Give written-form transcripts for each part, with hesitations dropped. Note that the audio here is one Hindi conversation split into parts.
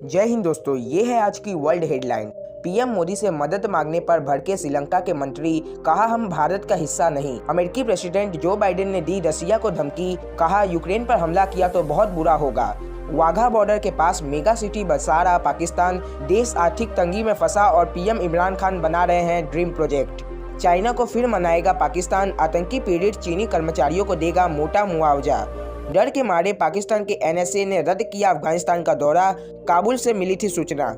जय हिंद दोस्तों, ये है आज की वर्ल्ड हेडलाइन। पीएम मोदी से मदद मांगने पर भड़के श्रीलंका के मंत्री, कहा हम भारत का हिस्सा नहीं। अमेरिकी प्रेसिडेंट जो बाइडेन ने दी रसिया को धमकी, कहा यूक्रेन पर हमला किया तो बहुत बुरा होगा। वाघा बॉर्डर के पास मेगा सिटी बसा रहा पाकिस्तान, देश आर्थिक तंगी में फंसा और पीएम इमरान खान बना रहे हैं ड्रीम प्रोजेक्ट। चाइना को फिर मनाएगा पाकिस्तान, आतंकी पीड़ित चीनी कर्मचारियों को देगा मोटा मुआवजा। डर के मारे पाकिस्तान के एनएसए ने रद्द किया अफगानिस्तान का दौरा, काबुल से मिली थी सूचना।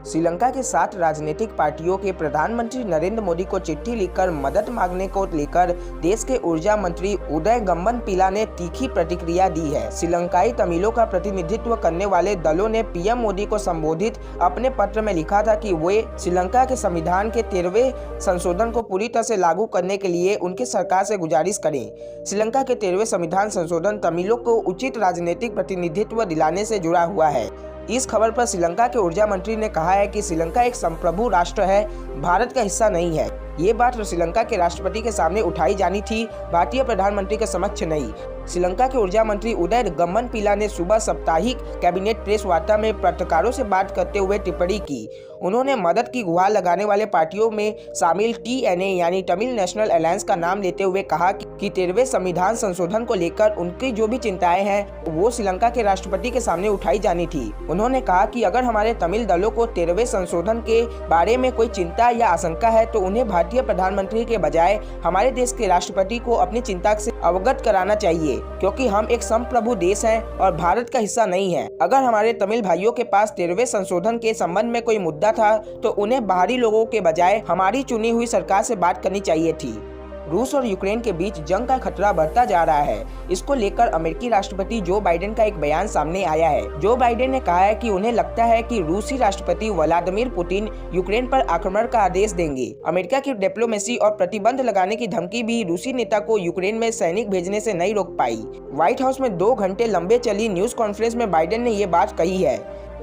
श्रीलंका के 7 राजनीतिक पार्टियों के प्रधानमंत्री नरेंद्र मोदी को चिट्ठी लिखकर मदद मांगने को लेकर देश के ऊर्जा मंत्री उदय गम्मनपिला ने तीखी प्रतिक्रिया दी है। श्रीलंकाई तमिलों का प्रतिनिधित्व करने वाले दलों ने पीएम मोदी को संबोधित अपने पत्र में लिखा था कि वे श्रीलंका के संविधान के 13वें संशोधन को पूरी तरह से लागू करने के लिए उनकी सरकार से गुजारिश करें। श्रीलंका के 13वें संविधान संशोधन तमिलों को उचित राजनीतिक प्रतिनिधित्व दिलाने से जुड़ा हुआ है। इस खबर पर श्रीलंका के ऊर्जा मंत्री ने कहा है कि श्रीलंका एक संप्रभु राष्ट्र है, भारत का हिस्सा नहीं है। ये बात श्रीलंका के राष्ट्रपति के सामने उठाई जानी थी, भारतीय प्रधानमंत्री के समक्ष नहीं। श्रीलंका के ऊर्जा मंत्री उदय गम्मनपिला ने सुबह साप्ताहिक कैबिनेट प्रेस वार्ता में पत्रकारों से बात करते हुए टिप्पणी की। उन्होंने मदद की गुहार लगाने वाले पार्टियों में शामिल टीएनए यानी तमिल नेशनल अलायंस का नाम लेते हुए कहा कि 13वें संविधान संशोधन को लेकर उनकी जो भी चिंताएं हैं वो श्रीलंका के राष्ट्रपति के सामने उठाई जानी थी। उन्होंने कहा कि अगर हमारे तमिल दलों को 13वें संशोधन के बारे में कोई चिंता या आशंका है तो उन्हें भारतीय प्रधानमंत्री के बजाय हमारे देश के राष्ट्रपति को अपनी चिंता से अवगत कराना चाहिए, क्योंकि हम एक संप्रभु देश हैं और भारत का हिस्सा नहीं है। अगर हमारे तमिल भाइयों के पास 13वें संशोधन के संबंध में कोई मुद्दा था तो उन्हें बाहरी लोगों के बजाय हमारी चुनी हुई सरकार से बात करनी चाहिए थी। रूस और यूक्रेन के बीच जंग का खतरा बढ़ता जा रहा है। इसको लेकर अमेरिकी राष्ट्रपति जो बाइडेन का एक बयान सामने आया है। जो बाइडेन ने कहा है कि उन्हें लगता है कि रूसी राष्ट्रपति व्लादिमीर पुतिन यूक्रेन पर आक्रमण का आदेश देंगे। अमेरिका की डिप्लोमेसी और प्रतिबंध लगाने की धमकी भी रूसी नेता को यूक्रेन में सैनिक भेजने से नहीं रोक पाई। व्हाइट हाउस में 2 घंटे लंबे चली न्यूज कॉन्फ्रेंस में बाइडेन ने ये बात कही है।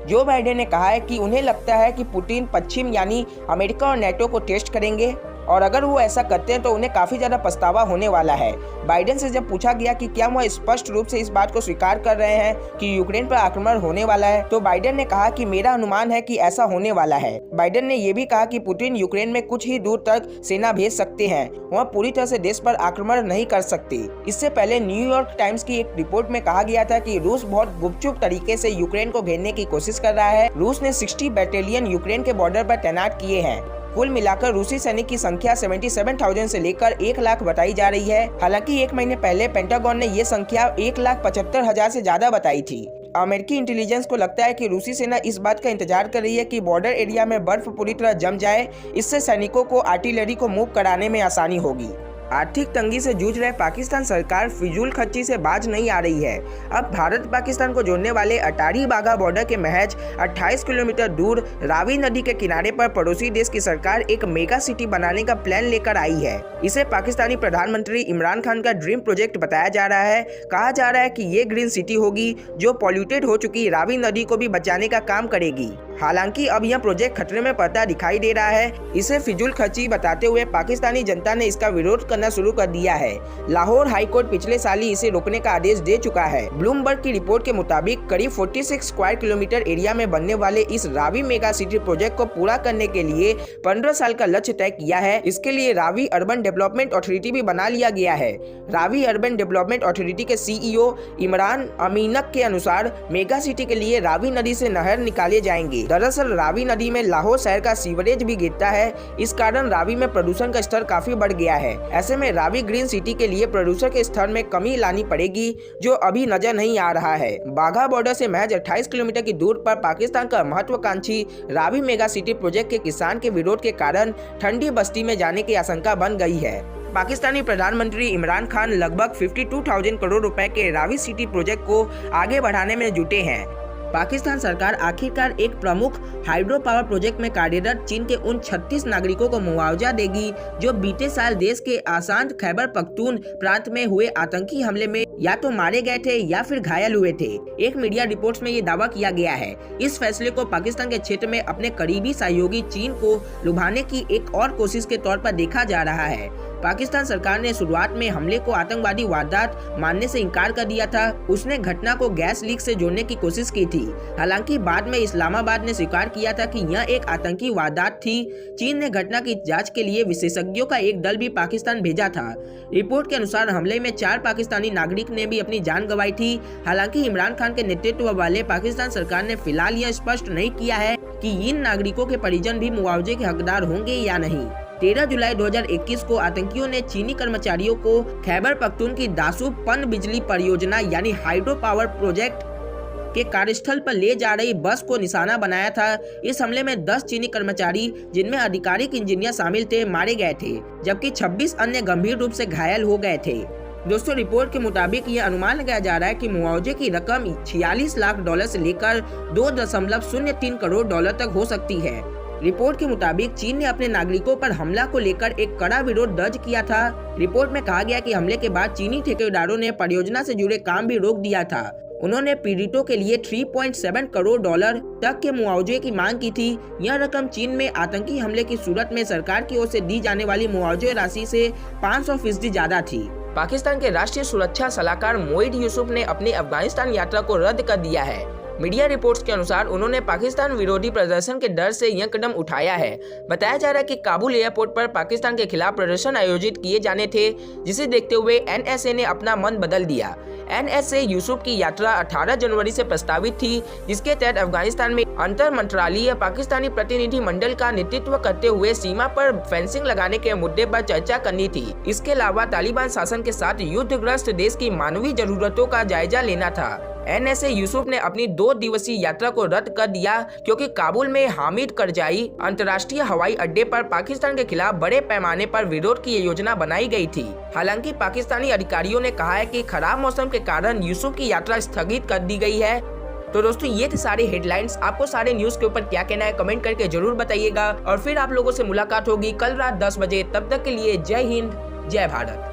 जो बाइडेन ने कहा है कि उन्हें लगता है कि पुतिन पश्चिम यानी अमेरिका और नेटो को टेस्ट करेंगे और अगर वो ऐसा करते हैं तो उन्हें काफी ज्यादा पछतावा होने वाला है। बाइडेन से जब पूछा गया कि क्या वह स्पष्ट रूप से इस बात को स्वीकार कर रहे हैं कि यूक्रेन पर आक्रमण होने वाला है, तो बाइडेन ने कहा कि मेरा अनुमान है कि ऐसा होने वाला है। बाइडेन ने यह भी कहा कि पुतिन यूक्रेन में कुछ ही दूर तक सेना भेज सकते हैं, वह पूरी तरह से देश पर आक्रमण नहीं कर सकते। इससे पहले न्यूयॉर्क टाइम्स की एक रिपोर्ट में कहा गया था कि रूस बहुत गुपचुप तरीके से यूक्रेन को घेरने की कोशिश कर रहा है। रूस ने 60 बैटालियन यूक्रेन के बॉर्डर पर तैनात किए हैं। कुल मिलाकर रूसी सैनिक की संख्या 77,000 से लेकर 1 लाख बताई जा रही है। हालांकि 1 महीने पहले पेंटागन ने ये संख्या 1,75,000 से ज्यादा बताई थी। अमेरिकी इंटेलिजेंस को लगता है कि रूसी सेना इस बात का इंतजार कर रही है कि बॉर्डर एरिया में बर्फ पूरी तरह जम जाए, इससे सैनिकों को आर्टिलरी को मूव कराने में आसानी होगी। आर्थिक तंगी से जूझ रहे पाकिस्तान सरकार फिजूल खर्ची से बाज नहीं आ रही है। अब भारत पाकिस्तान को जोड़ने वाले अटारी वाघा बॉर्डर के महज 28 किलोमीटर दूर रावी नदी के किनारे पर पड़ोसी देश की सरकार एक मेगा सिटी बनाने का प्लान लेकर आई है। इसे पाकिस्तानी प्रधानमंत्री इमरान खान का ड्रीम प्रोजेक्ट बताया जा रहा है। कहा जा रहा है कि ये ग्रीन सिटी होगी जो पॉल्यूटेड हो चुकी रावी नदी को भी बचाने का काम करेगी। हालांकि अब यह प्रोजेक्ट खतरे में पड़ता दिखाई दे रहा है। इसे फिजूल खर्ची बताते हुए पाकिस्तानी जनता ने इसका विरोध करना शुरू कर दिया है। लाहौर हाईकोर्ट पिछले साल ही इसे रोकने का आदेश दे चुका है। ब्लूमबर्ग की रिपोर्ट के मुताबिक करीब 46 स्क्वायर किलोमीटर एरिया में बनने वाले इस रावी मेगा सिटी प्रोजेक्ट को पूरा करने के लिए 15 साल का लक्ष्य तय किया है। इसके लिए रावी अर्बन डेवलपमेंट अथॉरिटी भी बना लिया गया है। रावी अर्बन डेवलपमेंट अथॉरिटी के सीईओ इमरान अमीनक के अनुसार मेगा सिटी के लिए रावी नदी से नहर निकाले जाएंगे। दरअसल रावी नदी में लाहौर शहर का सीवरेज भी गिरता है, इस कारण रावी में प्रदूषण का स्तर काफी बढ़ गया है। ऐसे में रावी ग्रीन सिटी के लिए प्रदूषण के स्तर में कमी लानी पड़ेगी, जो अभी नजर नहीं आ रहा है। वाघा बॉर्डर से महज 28 किलोमीटर की दूर पर पाकिस्तान का महत्वाकांक्षी रावी मेगा सिटी प्रोजेक्ट के किसान के विरोध के कारण ठंडी बस्ती में जाने की आशंका बन गई है। पाकिस्तानी प्रधानमंत्री इमरान खान लगभग 52,000 करोड़ रुपए के रावी सिटी प्रोजेक्ट को आगे बढ़ाने में जुटे हैं। पाकिस्तान सरकार आखिरकार एक प्रमुख हाइड्रो पावर प्रोजेक्ट में कार्यरत चीन के उन 36 नागरिकों को मुआवजा देगी जो बीते साल देश के आसांत खैबर पख्तून प्रांत में हुए आतंकी हमले में या तो मारे गए थे या फिर घायल हुए थे। एक मीडिया रिपोर्ट्स में ये दावा किया गया है। इस फैसले को पाकिस्तान के क्षेत्र में अपने करीबी सहयोगी चीन को लुभाने की एक और कोशिश के तौर पर देखा जा रहा है। पाकिस्तान सरकार ने शुरुआत में हमले को आतंकवादी वारदात मानने से इनकार कर दिया था। उसने घटना को गैस लीक से जोड़ने की कोशिश की थी। हालांकि बाद में इस्लामाबाद ने स्वीकार किया था कि यह एक आतंकी वारदात थी। चीन ने घटना की जांच के लिए विशेषज्ञों का एक दल भी पाकिस्तान भेजा था। रिपोर्ट के अनुसार हमले में 4 पाकिस्तानी नागरिक ने भी अपनी जान गंवाई थी। हालांकि इमरान खान के नेतृत्व वाले पाकिस्तान सरकार ने फिलहाल यह स्पष्ट नहीं किया है कि इन नागरिकों के परिजन भी मुआवजे के हकदार होंगे या नहीं। 13 जुलाई 2021 को आतंकियों ने चीनी कर्मचारियों को खैबर पख्तूनख्वा की दासू पन बिजली परियोजना यानी हाइड्रो पावर प्रोजेक्ट के कार्यस्थल पर ले जा रही बस को निशाना बनाया था। इस हमले में 10 चीनी कर्मचारी, जिनमें आधिकारिक इंजीनियर शामिल थे, मारे गए थे, जबकि 26 अन्य गंभीर रूप से घायल हो गए थे। दोस्तों, रिपोर्ट के मुताबिक यह अनुमान लगाया जा रहा है कि मुआवजे की रकम $46 लाख से लेकर $2.03 करोड़ तक हो सकती है। रिपोर्ट के मुताबिक चीन ने अपने नागरिकों पर हमला को लेकर एक कड़ा विरोध दर्ज किया था। रिपोर्ट में कहा गया कि हमले के बाद चीनी ठेकेदारों ने परियोजना से जुड़े काम भी रोक दिया था। उन्होंने पीड़ितों के लिए $3.7 करोड़ तक के मुआवजे की मांग की थी। यह रकम चीन में आतंकी हमले की सूरत में सरकार की ओर से दी जाने वाली मुआवजे राशि से 500% ज्यादा थी। पाकिस्तान के राष्ट्रीय सुरक्षा सलाहकार मोईद यूसुफ ने अपनी अफगानिस्तान यात्रा को रद्द कर दिया है। मीडिया रिपोर्ट्स के अनुसार उन्होंने पाकिस्तान विरोधी प्रदर्शन के डर से यह कदम उठाया है। बताया जा रहा है कि काबुल एयरपोर्ट पर पाकिस्तान के खिलाफ प्रदर्शन आयोजित किए जाने थे, जिसे देखते हुए NSA ने अपना मन बदल दिया। NSA यूसुफ की यात्रा 18 जनवरी से प्रस्तावित थी, जिसके तहत अफगानिस्तान में अंतर मंत्रालयीय पाकिस्तानी प्रतिनिधि मंडल का नेतृत्व करते हुए सीमा पर फेंसिंग लगाने के मुद्दे पर चर्चा करनी थी। इसके अलावा तालिबान शासन के साथ युद्धग्रस्त देश की मानवीय जरूरतों का जायजा लेना था। NSA यूसुफ ने अपनी 2 दिवसीय यात्रा को रद्द कर दिया क्योंकि काबुल में हामिद करजाई अंतर्राष्ट्रीय हवाई अड्डे पर पाकिस्तान के खिलाफ बड़े पैमाने पर विरोध की योजना बनाई गई थी। हालांकि पाकिस्तानी अधिकारियों ने कहा है कि खराब मौसम के कारण यूसुफ की यात्रा स्थगित कर दी गई है। तो दोस्तों, ये थे सारे हेडलाइंस। आपको सारे न्यूज के ऊपर क्या कहना है कमेंट करके जरूर बताइएगा और फिर आप लोगों से मुलाकात होगी कल रात 10 बजे। तब तक के लिए जय हिंद, जय भारत।